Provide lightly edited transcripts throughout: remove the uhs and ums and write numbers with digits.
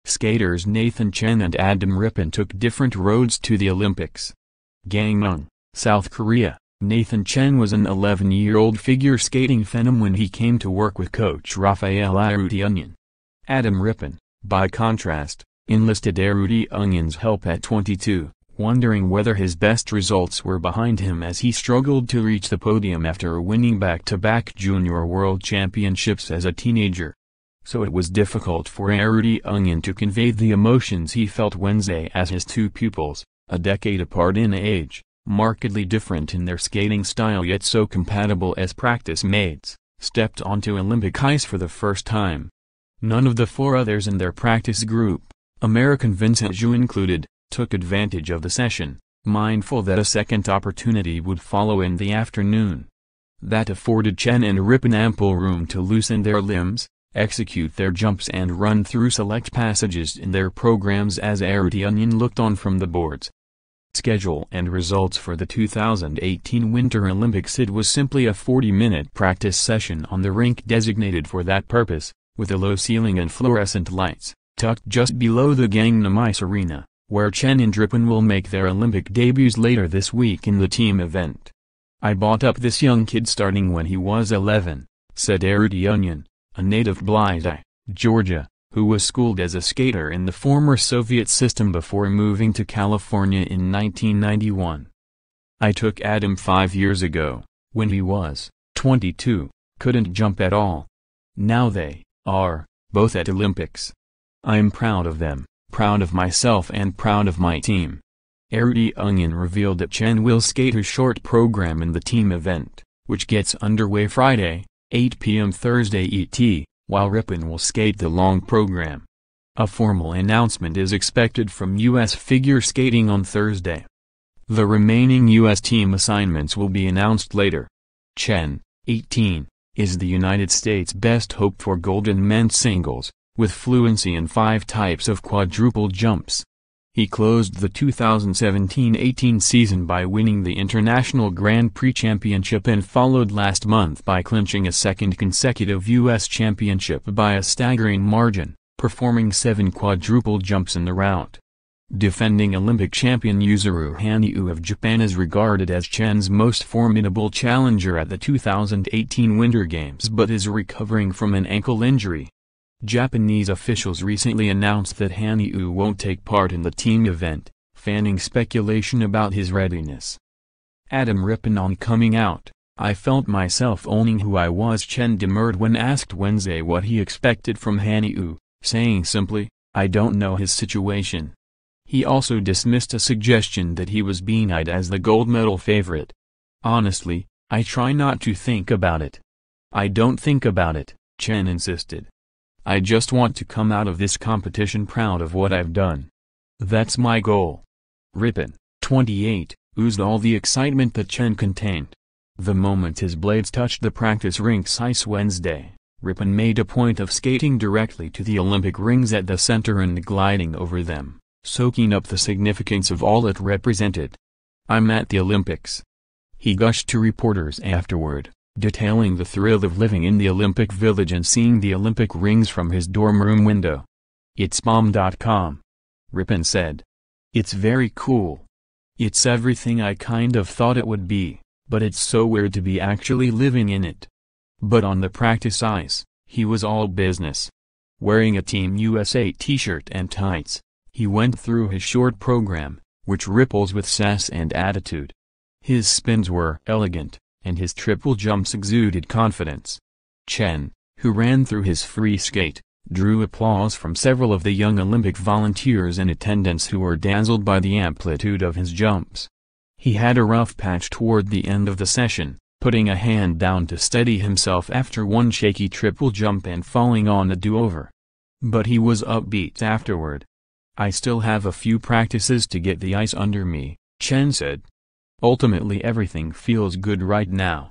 Skaters Nathan Chen and Adam Rippon took different roads to the Olympics. GANGNEUNG, South Korea. Nathan Chen was an 11-year-old figure skating phenom when he came to work with coach Rafael Arutyunyan. Adam Rippon, by contrast, enlisted Arutyunyan's help at 22, wondering whether his best results were behind him as he struggled to reach the podium after winning back-to-back junior world championships as a teenager. So it was difficult for Arutyunyan to convey the emotions he felt Wednesday as his two pupils, a decade apart in age, markedly different in their skating style yet so compatible as practice mates, stepped onto Olympic ice for the first time. None of the four others in their practice group, American Vincent Zhou included, took advantage of the session, mindful that a second opportunity would follow in the afternoon. That afforded Chen and Rippon ample room to loosen their limbs, execute their jumps and run through select passages in their programs as Arutyunyan looked on from the boards. Schedule and results for the 2018 Winter Olympics. It was simply a 40-minute practice session on the rink designated for that purpose, with a low ceiling and fluorescent lights, tucked just below the Gangnam Ice Arena, where Chen and Rippon will make their Olympic debuts later this week in the team event. "I brought up this young kid starting when he was 11, said Arutyunyan, a native of Blythe, Georgia, who was schooled as a skater in the former Soviet system before moving to California in 1991. "I took Adam 5 years ago, when he was 22, couldn't jump at all. Now they are both at Olympics. I'm proud of them, proud of myself and proud of my team." Arutyunyan revealed that Chen will skate a short program in the team event, which gets underway Friday, 8 p.m. Thursday ET, while Rippon will skate the long program. A formal announcement is expected from U.S. figure skating on Thursday. The remaining U.S. team assignments will be announced later. Chen, 18, is the United States' best hope for gold in men's singles, with fluency in 5 types of quadruple jumps. He closed the 2017-18 season by winning the International Grand Prix Championship and followed last month by clinching a second consecutive U.S. championship by a staggering margin, performing 7 quadruple jumps in the rout. Defending Olympic champion Yuzuru Hanyu of Japan is regarded as Chen's most formidable challenger at the 2018 Winter Games but is recovering from an ankle injury. Japanese officials recently announced that Hanyu won't take part in the team event, fanning speculation about his readiness. Adam Rippon on coming out, "I felt myself owning who I was." Chen demurred when asked Wednesday what he expected from Hanyu, saying simply, "I don't know his situation." He also dismissed a suggestion that he was being eyed as the gold medal favorite. "Honestly, I try not to think about it. I don't think about it," Chen insisted. "I just want to come out of this competition proud of what I've done. That's my goal." Rippon, 28, oozed all the excitement that Chen contained. The moment his blades touched the practice rink's ice Wednesday, Rippon made a point of skating directly to the Olympic rings at the center and gliding over them, soaking up the significance of all it represented. "I'm at the Olympics," he gushed to reporters afterward, detailing the thrill of living in the Olympic Village and seeing the Olympic rings from his dorm room window. "It's bomb.com," Rippon said. "It's very cool. It's everything I kind of thought it would be, but it's so weird to be actually living in it." But on the practice ice, he was all business. Wearing a Team USA t-shirt and tights, he went through his short program, which ripples with sass and attitude. His spins were elegant, and his triple jumps exuded confidence. Chen, who ran through his free skate, drew applause from several of the young Olympic volunteers in attendance who were dazzled by the amplitude of his jumps. He had a rough patch toward the end of the session, putting a hand down to steady himself after one shaky triple jump and falling on a do-over. But he was upbeat afterward. "I still have a few practices to get the ice under me," Chen said. "Ultimately everything feels good right now."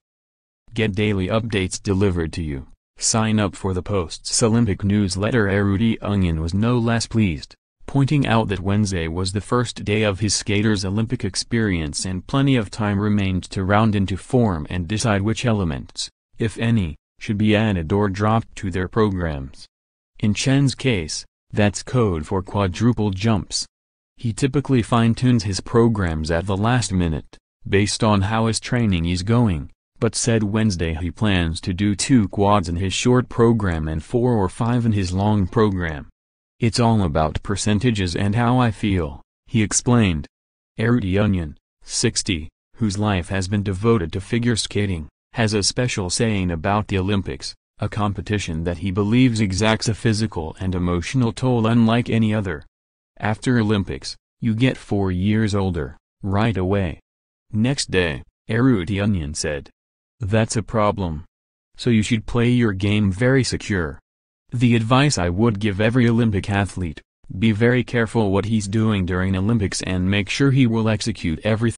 Get daily updates delivered to you. Sign up for the Post's Olympic newsletter. Arutyunyan was no less pleased. pointing out that Wednesday was the first day of his skater's Olympic experience and plenty of time remained to round into form and decide which elements, if any, should be added or dropped to their programs. In Chen's case, that's code for quadruple jumps. He typically fine-tunes his programs at the last minute, based on how his training is going, but said Wednesday he plans to do 2 quads in his short program and 4 or 5 in his long program. It's all about percentages and how I feel, he explained. Arutyunyan, 60, whose life has been devoted to figure skating, has a special saying about the Olympics, a competition that he believes exacts a physical and emotional toll unlike any other. After Olympics, you get 4 years older, right away. Next day, Arutyunyan said. That's a problem. So you should play your game very secure. The advice I would give every Olympic athlete, be very careful what he's doing during Olympics and make sure he will execute everything.